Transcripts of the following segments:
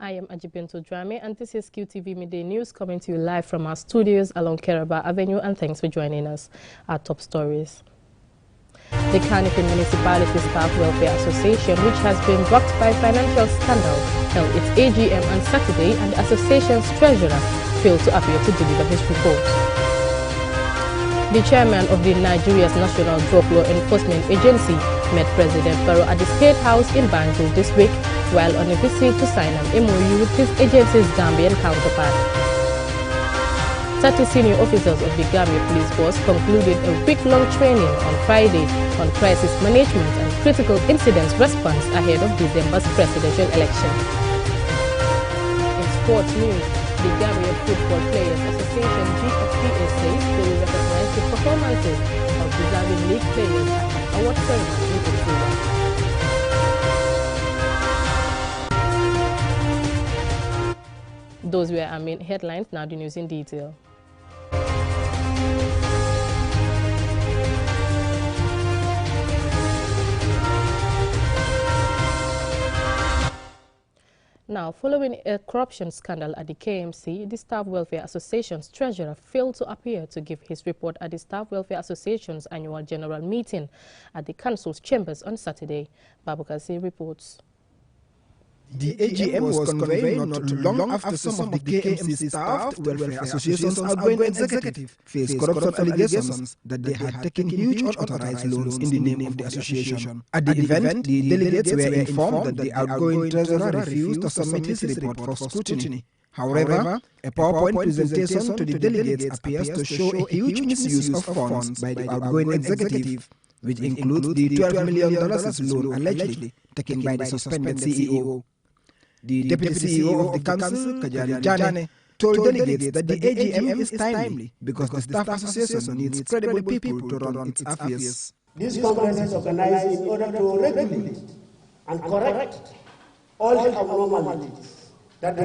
I am Ajibinto Drame, and this is QTV Midday News coming to you live from our studios along Keraba Avenue, and thanks for joining us. Our top stories. The Kanifing Municipality Staff Welfare Association, which has been rocked by financial scandal, held its AGM on Saturday, and the association's treasurer failed to appear to deliver his report. The chairman of the Nigeria's National Drug Law Enforcement Agency met President Barrow at the State House in Banjul this week while on a visit to sign an MOU with his agency's Gambian counterpart. 30 senior officers of the Gambia Police Force concluded a week-long training on Friday on crisis management and critical incidents response ahead of December's presidential election. In sports news, the Gambia Football Players Association GFPA says they will recognize the performances of deserving league players at an award ceremony in October. Those were our main headlines. Now the news in detail. Now, following a corruption scandal at the KMC, the Staff Welfare Association's treasurer failed to appear to give his report at the Staff Welfare Association's annual general meeting at the council's chambers on Saturday. Babukasi reports. The AGM was convened not long after some of the KMC staff welfare association's outgoing executive faced corruption allegations that they had taken huge unauthorized loans in the name of the association. At the event, the delegates were informed that the outgoing treasurer refused to submit his report for scrutiny. However, a PowerPoint presentation to the delegates appears to show a huge misuse of funds by the outgoing executive, which includes the $12 million loan allegedly taken by the suspended CEO. The Deputy CEO of the Council, Kajari Jane, told delegates that the AGM is timely because the Staff Association needs credible people to run its affairs. This conference is organized in order to regulate and correct all the abnormalities that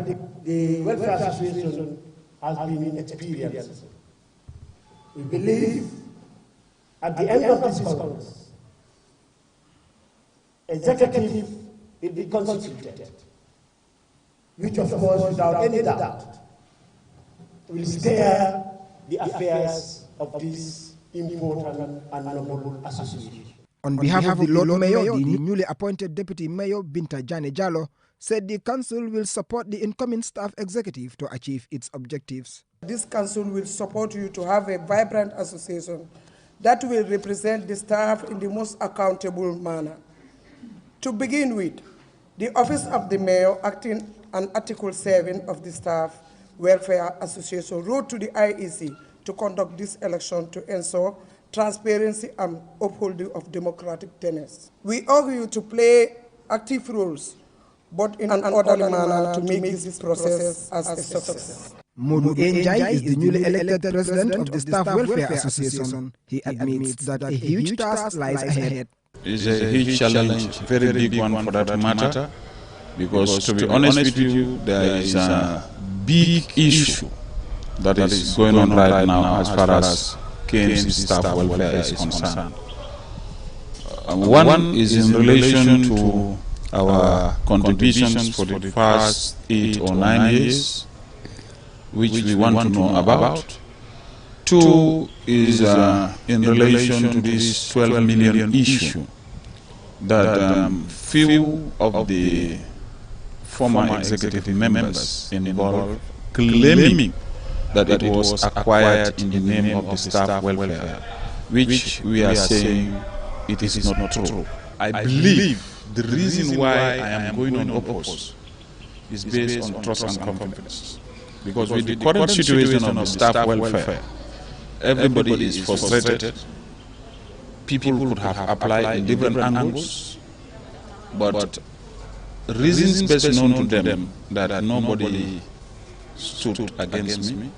the Welfare Association has been experiencing. We believe at the end of this conference, executive will be constituted, which of course, without any doubt, will steer the affairs of this important and noble association. On behalf of the Lord Mayor, the newly appointed Deputy Mayor Binta Jane Jallo said the council will support the incoming staff executive to achieve its objectives. This council will support you to have a vibrant association that will represent the staff in the most accountable manner. To begin with, the Office of the Mayor, acting on Article 7 of the Staff Welfare Association, wrote to the IEC to conduct this election to ensure transparency and upholding of democratic tenets. We urge you to play active roles, but in an orderly manner to make this process as a success. Modu Enjai is the newly elected president of the Staff Welfare Association. He admits that a huge task lies ahead. It's a huge challenge, very big one for that matter, because to be honest with you, there is a big issue that is going on right now as far as KMC staff welfare is concerned. One is in relation to our contributions for the past 8 or 9 years, which we want to know about. Two is in relation to this 12 million issue that few of the former executive members involved claiming that it was acquired in the name of the staff welfare, which we are saying it is not true. I believe the reason why I am going on oppose is based on trust and confidence. Because with the current situation of the staff welfare, everybody is frustrated. People could have applied in different angles, but reasons best known to them that nobody stood against me.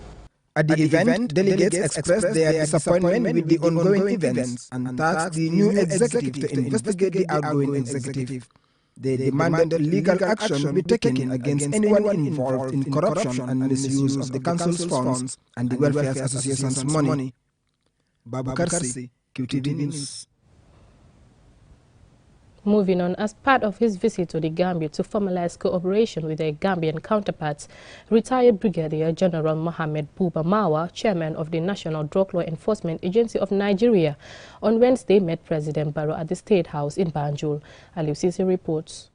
At the event, delegates expressed their disappointment with the ongoing events and tasked the new executive to investigate the outgoing executive. They demanded legal action be taken against anyone involved in corruption and misuse of the council's funds and the Welfare Association's money. Babu Karsi, QTV News. Moving on, as part of his visit to the Gambia to formalize cooperation with their Gambian counterparts, retired Brigadier General Mohamed Buba Marwa, chairman of the National Drug Law Enforcement Agency of Nigeria, on Wednesday met President Barrow at the State House in Banjul. Aliou Cissé reports.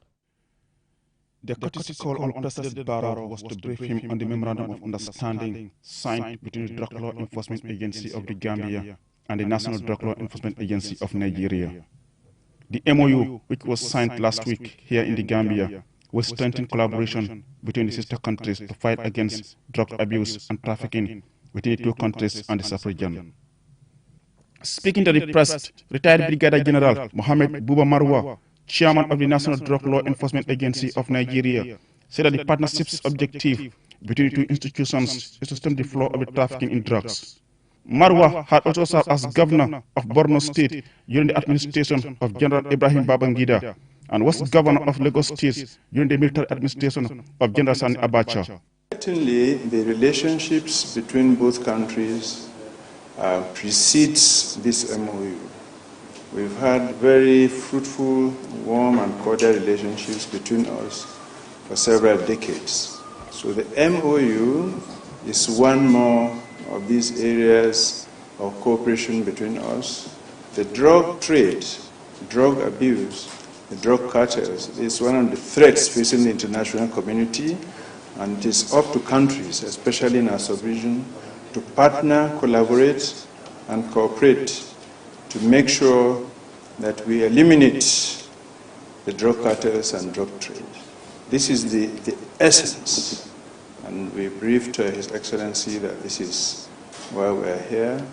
The courtesy call on President Barrow was to brief him on the Memorandum of Understanding signed between the Drug Law Enforcement Agency of the Gambia and the National Drug Law Enforcement Agency of Nigeria. The MOU, which was signed last week here in the Gambia, will strengthen collaboration between the sister countries to fight against drug abuse and trafficking within the two countries and the sub-region. Speaking to the press, retired Brigadier General Mohamed Buba Marwa, chairman of the National Drug Law Enforcement Agency of Nigeria, said that the partnership's objective between the two institutions is to stem the flow of the trafficking in drugs. Marwa had also served as governor of Borno State during the administration of General Ibrahim Babangida and was governor of Lagos State during the military administration of General Sani Abacha. Certainly, the relationships between both countries precedes this MOU. We've had very fruitful, warm and cordial relationships between us for several decades. So the MOU is one more of these areas of cooperation between us. The drug trade, drug abuse, the drug cartels is one of the threats facing the international community, and it is up to countries, especially in our sub-region, to partner, collaborate and cooperate to make sure that we eliminate the drug cartels and drug trade. This is the essence. And we briefed His Excellency that this is why we are here.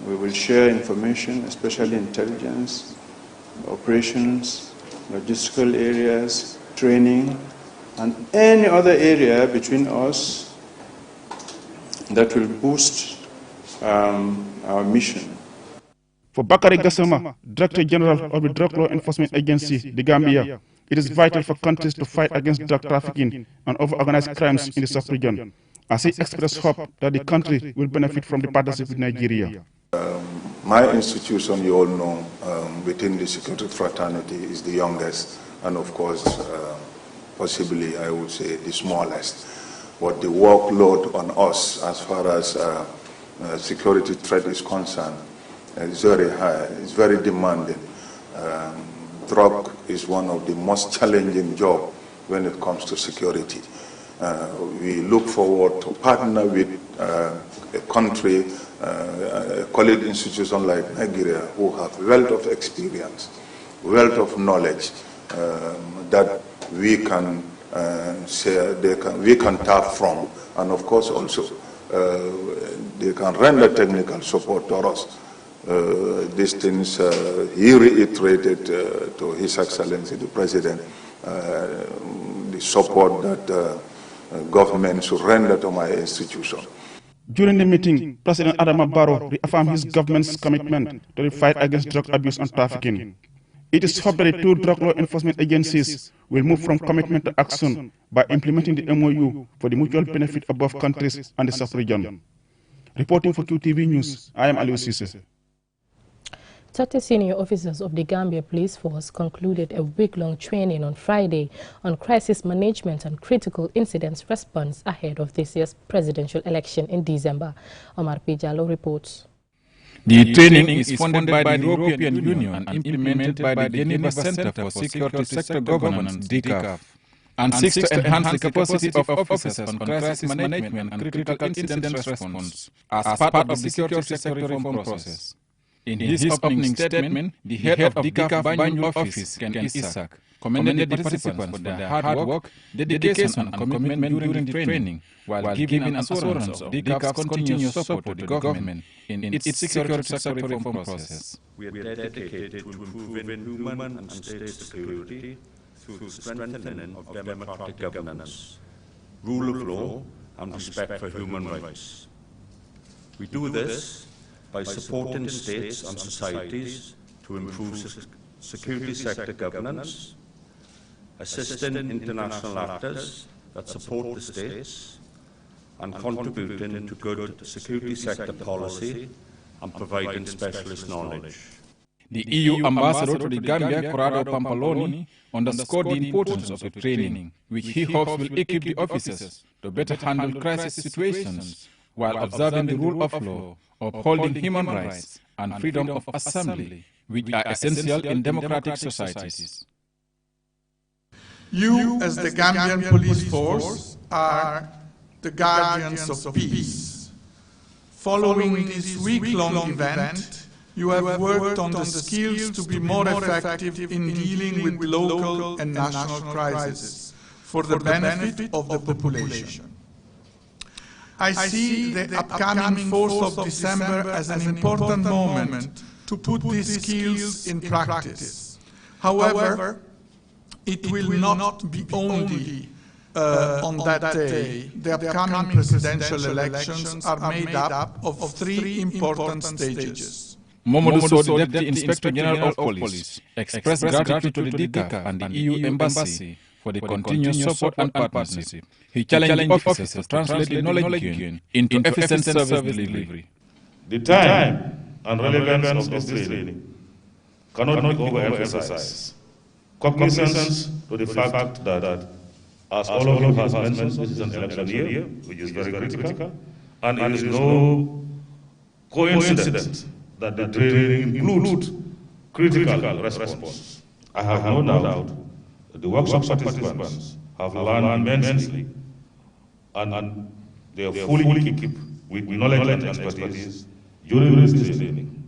We will share information, especially intelligence, operations, logistical areas, training, and any other area between us that will boost our mission. For Bakari Gassama, Director General of the Drug Law Enforcement Agency, the Gambia, it is vital for countries to fight against drug trafficking and other organized crimes in the sub-region, as he expressed hope that the country will benefit from the partnership with Nigeria. My institution, you all know, within the security fraternity is the youngest and of course, possibly I would say the smallest. But the workload on us as far as security threat is concerned is very high, it's very demanding. Drug is one of the most challenging jobs when it comes to security. We look forward to partner with a country, a college institution like Nigeria, who have wealth of experience, wealth of knowledge that we can share, we can tap from, and of course also they can render technical support to us. These things he reiterated to His Excellency the President, the support that government should render to my institution. During the meeting, President Adama Barrow reaffirmed his government's commitment to the fight against drug abuse and trafficking. It is hoped that the two drug law enforcement agencies will move from commitment to action by implementing the MOU for the mutual benefit of both countries and the sub-region. Reporting for QTV News, I am Aliou Cissé. 30 senior officers of the Gambia Police Force concluded a week-long training on Friday on crisis management and critical incidents response ahead of this year's presidential election in December. Omar P. Jallo reports. The training is funded by the European Union and implemented by the Geneva Center for Security Sector Governance, DCAF, and seeks to enhance the capacity of officers on crisis management and critical incidents response as part of the security sector reform process. In his opening statement, the head of DCAF Banjul office, Ken Isaac, commended the participants for their hard work, dedication and commitment during the training, while giving an assurance of DCAF's continuous support to the government in its security sector reform process. We are dedicated to improving human and state security through strengthening of democratic governance, rule of law and respect for human rights. We do this by supporting states and societies to improve security sector governance, assisting international actors that support the states, and contributing to good security sector policy and providing specialist knowledge. The EU ambassador to the Gambia, Corrado Pampaloni, underscored the importance of the training, which he hopes will equip the officers to better handle crisis situations while observing the rule of law, upholding human rights and freedom of assembly, which are essential in democratic societies. You, as the Gambian police force, are the guardians of peace. Following this week-long event, you have worked on the skills to be more effective in dealing with local and national crises for the benefit of the population. I see the upcoming 4th of December as an important moment to put these skills in practice. However, it will not be only on that day. The upcoming presidential elections are made up of 3 important stages. Momodu Sow, the Deputy Inspector General of Police, expressed gratitude to the DICAF and the EU Embassy for the continuous support and partnership. He challenged officers to translate the knowledge gained into efficient service delivery. The time and relevance of this training cannot be overemphasized. Cognizance to the fact that, as all of you have mentioned, this is an election year, which is very critical, and it is no coincidence that the training includes critical response. I have no doubt that the workshop participants have learned immensely, and they are fully equipped with knowledge and expertise during this training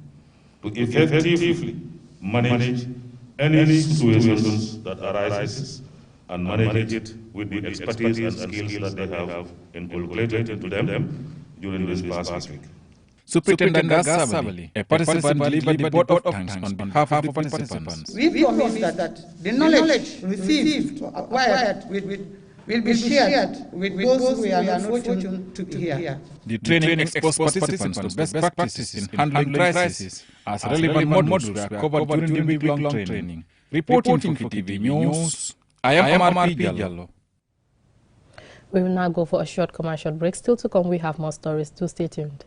to effectively manage any situations that arises and manage it with the expertise and skills that they have inculcated into them during this past week. Superintendent Gas Sabali, a participant, delivered the vote of thanks on behalf of the participants. We promise that the knowledge received or acquired will be shared with those who are not fortunate to be here. The training exposed participants to best practices in handling crises as relevant modules were covered during the week-long training. Reporting for KTV News, I am Omar P. Jallo. We will now go for a short commercial break. Still to come, we have more stories. Do stay tuned.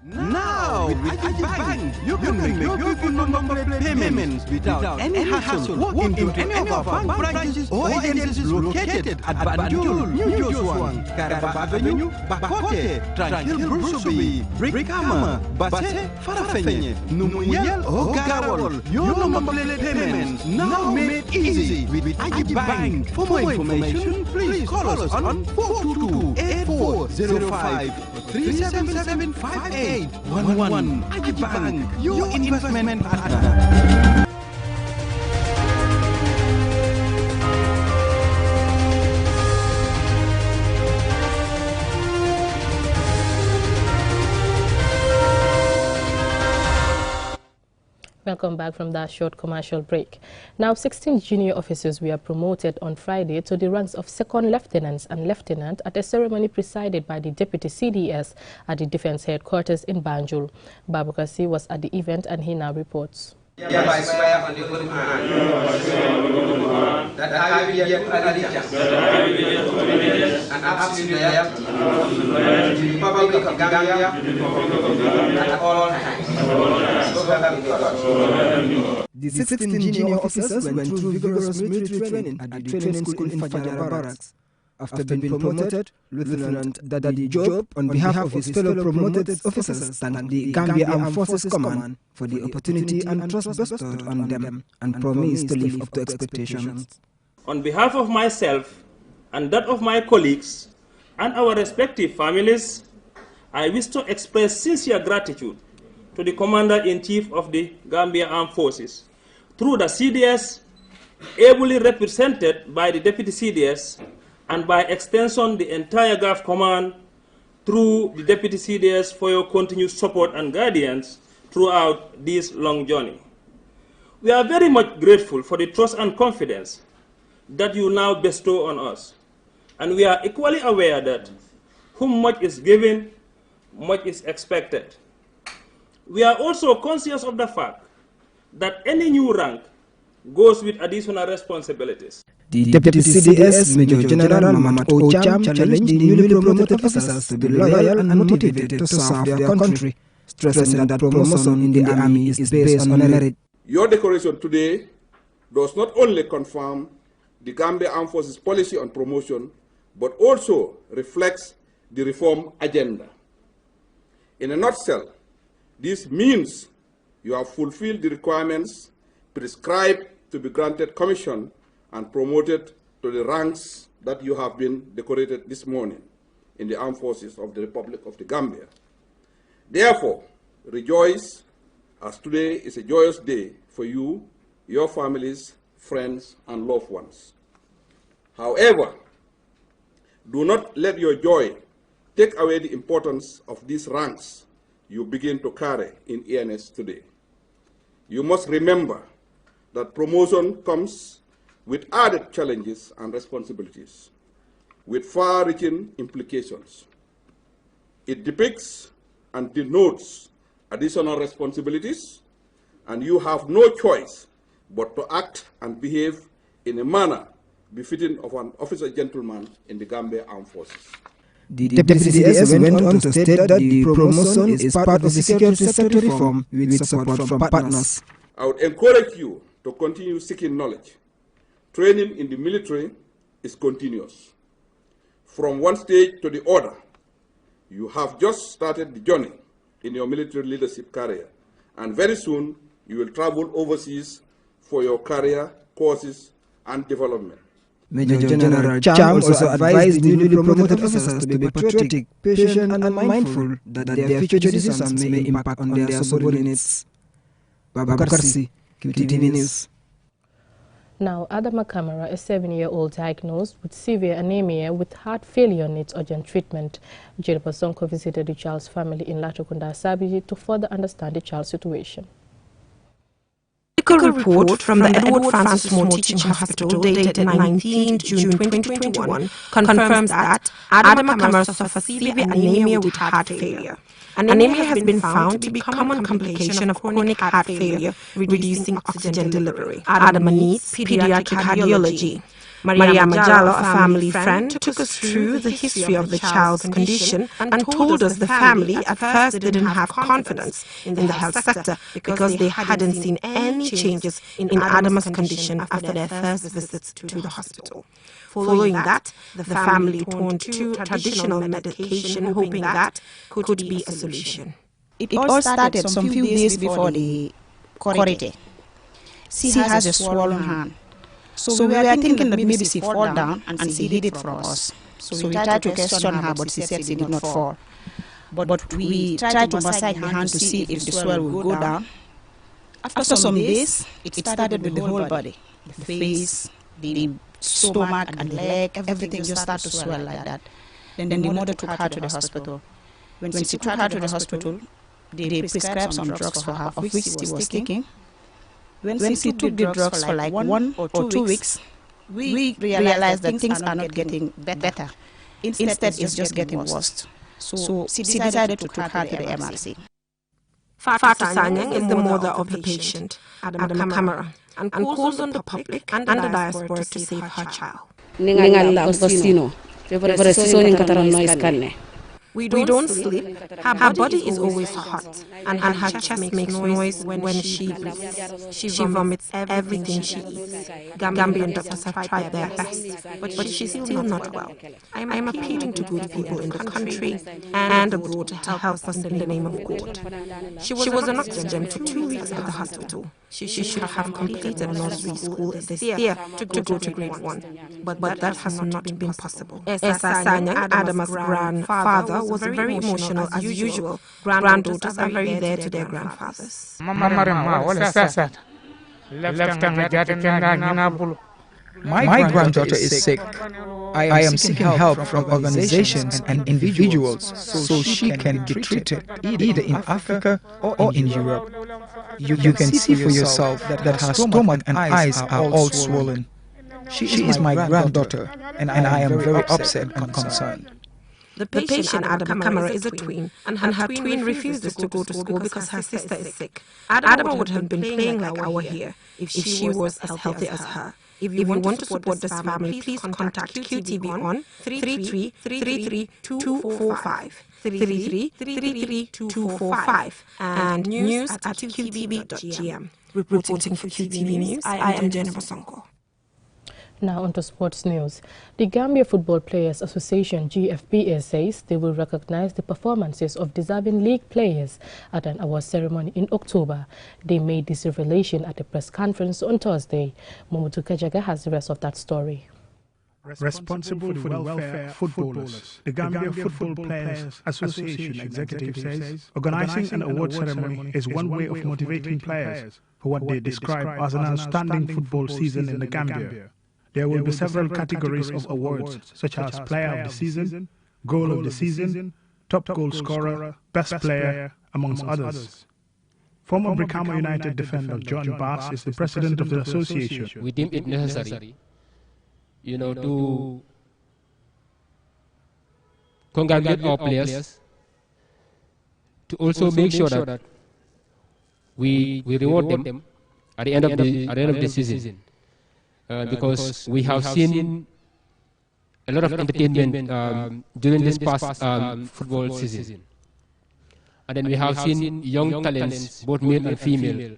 Now, with Ajibank, you can make your beautiful number payments without any hassle. Walk into any of our bank branches or agencies located at Banjul, New Josuan, Karaba Avenue, Bakote, Tranquil Brusubi, Brikama, Basse, Farafenye, Numuyel, or Garawal. Your number payments now made easy with Ajibank. For more information, please call us on 422-8405 or 37758. 11 Ajibank, your investment partner. Welcome back from that short commercial break. Now, 16 junior officers were promoted on Friday to the ranks of second lieutenants and lieutenant at a ceremony presided by the Deputy CDS at the Defense Headquarters in Banjul. Babukasi was at the event and he now reports. Hereby swear on the Holy Quran that I will bear allegiance and absolute loyalty to the Republic of Gambia at all times. So help me God. The 16 junior officers went through vigorous military training at the training school in Fajara Barracks. After being promoted, Lieutenant Dadadi Job, on behalf of his fellow promoted officers, thanked the Gambia Armed Forces Command for the opportunity and trust bestowed on them and promised to live up to expectations. On behalf of myself and that of my colleagues and our respective families, I wish to express sincere gratitude to the Commander-in-Chief of the Gambia Armed Forces, through the CDS, ably represented by the Deputy CDS, and by extension the entire GAF Command through the Deputy CDS for your continued support and guidance throughout this long journey. We are very much grateful for the trust and confidence that you now bestow on us. And we are equally aware that whom much is given, much is expected. We are also conscious of the fact that any new rank goes with additional responsibilities. The Deputy CDS Major General Mamat Ocham challenged the newly promoted officers to be loyal and motivated to serve their country, stressing that promotion in the army is based on merit. Your declaration today does not only confirm the Gambia Armed Forces policy on promotion, but also reflects the reform agenda. In a nutshell, this means you have fulfilled the requirements prescribed to be granted commission and promoted to the ranks that you have been decorated this morning in the Armed Forces of the Republic of the Gambia. Therefore, rejoice, as today is a joyous day for you, your families, friends, and loved ones. However, do not let your joy take away the importance of these ranks you begin to carry in ENS today. You must remember that promotion comes with added challenges and responsibilities, with far-reaching implications. It depicts and denotes additional responsibilities, and you have no choice but to act and behave in a manner befitting of an officer gentleman in the Gambia Armed Forces. The Deputy CS went on to state that the promotion is part of the security sector reform with support from partners. I would encourage you to continue seeking knowledge. Training in the military is continuous. From one stage to the other, you have just started the journey in your military leadership career, and very soon you will travel overseas for your career, courses, and development. Major General Cham also advised the newly promoted officers to be patriotic, patient, and mindful that their future decisions may impact on their subordinates. Babakar Karsi, QTV News. Now, Adama Kamara, a 7-year-old diagnosed with severe anemia with heart failure, needs urgent treatment. Jennifer Sonko visited the child's family in Latokunda, Sabiji to further understand the child's situation. A medical report from the Edward Francis Moore Teaching Hospital dated 19 June 2021 confirms that Adama Kamara suffers severe anemia with heart failure. Anemia has been found to be a common complication of chronic heart failure, reducing oxygen delivery. Adama needs pediatric cardiology. Maria Majalo, a family friend, took us through the history of the child's condition and told us the family at first didn't have confidence in the health sector because they hadn't seen any changes in Adama's condition after their first visits to the hospital. Following that, the family turned to traditional medication, hoping that could be a solution. It all started some few days before the Korete. She has a swollen hand. So we were thinking that maybe she fall down and she hid it from us. So we tried to question her, but she said she did not fall. But we tried to massage the hand to see if the swell would go down. After some days, it started with the whole body. The face, the stomach and leg, everything just started to swell like that. Then the mother took her to the hospital. When she took her to the hospital, they prescribed some drugs for her, of which she was taking. When she took the drugs for like 1 or 2 weeks, we realized that things are not getting better. Instead, it's just getting worse. So she decided to take her to the MRC. Fatu Sanyang is the mother of the patient, Adama Kamara, and calls on the public and the diaspora to save her child. We don't sleep. Her body is always hot, and her chest makes noise when she breathes. She vomits everything she eats. Gambian doctors have tried their best, but she's still not well. I am appealing to good people in the country and abroad to help us in the name of God. She was on oxygen for 2 weeks at the hospital. She should have completed nursery school this year to go to grade 1, but that has not been possible. Esa Sanyang, Adama's grandfather, was very emotional as usual. Granddaughters are very there to their grandfathers. My granddaughter is sick. I am seeking help from organizations and individuals so she can be treated either in Africa or in Europe. You can see for yourself that her stomach and eyes are all swollen. She is my granddaughter, and I am very upset and concerned. The patient, Adama Kamara, is a twin, and her twin refuses to go to school because her sister is sick. Adama would have been playing like our here if she was as healthy as her. If you want to support this family, please contact QTV on 33-333-245, 33-333-245, and news@qtv.gm. Reporting for QTV News, I am Jennifer Sonko. Now on to sports news. The Gambia Football Players Association, GFPA, says they will recognize the performances of deserving league players at an award ceremony in October. They made this revelation at a press conference on Thursday. Momodu Kajaga has the rest of that story. Responsible for the welfare of footballers, the Gambia Football Players Association executive says organizing an award ceremony is one way of motivating players for what they describe as an outstanding football season in the Gambia. There will be several categories of awards, such as Player of the Season, Goal of the Season, Top Goal Scorer, Best Player, amongst others. Former Brikama United defender John Bass is the president of the association. We deem it necessary, to congratulate our players, to also make sure that we reward them at the end of the season. Because we have seen a lot of entertainment during this past football season. And then we have seen young talents, both male and female,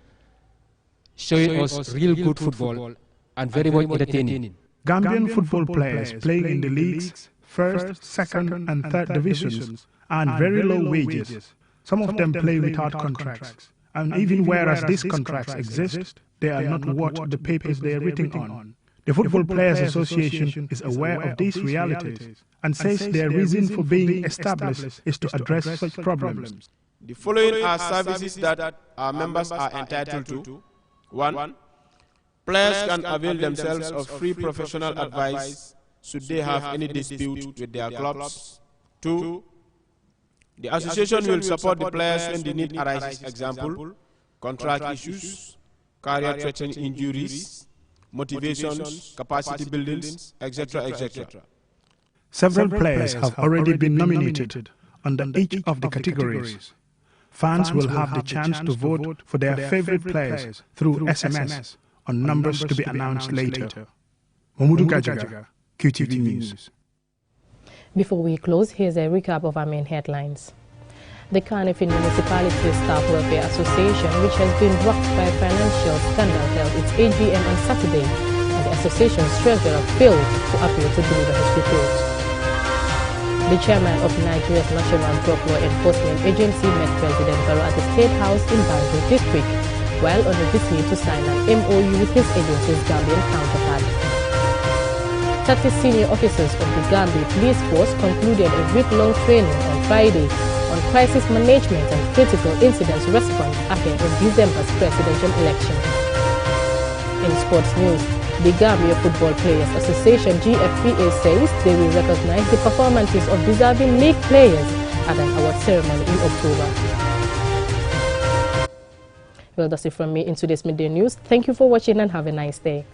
showing us real good football and very much entertaining. Gambian football players playing in the leagues, first, second and third divisions, earn very low wages. Some of them play without contracts. And even whereas these contracts exist, they are not worth the papers they are written on. The Football Players Association is aware of these realities and says their reason for being established is to address such problems. The following are services that our members are entitled to. 1. Players can avail themselves of free professional advice should they have any dispute with their clubs. 2. The association will support the players when the need arises, example, contract issues, career-threatening injuries, motivations, capacity buildings, etc., etc. Several players have already been nominated under each of the categories. Fans will have the chance to vote for their favorite players through SMS on numbers to be announced later. Momodu Gajaga, QTV News. Before we close, here's a recap of our main headlines. The Carnifing Municipality Staff Welfare Association, which has been rocked by a financial scandal, held its AGM on Saturday, and the association's treasurer failed to appear to deliver his report. The chairman of Nigeria's National Drug Law Enforcement Agency met President Barrow at the State House in Banjul this week, while on a visit to sign an MOU with his agency's Gambian counterpart. 30 senior officers of the Gambia Police Force concluded a week-long training on Friday on crisis management and critical incidents response ahead of December's presidential election. In sports news, the Gambia Football Players Association GFPA says they will recognize the performances of deserving league players at an award ceremony in October. Well, that's it from me in today's midday news. Thank you for watching and have a nice day.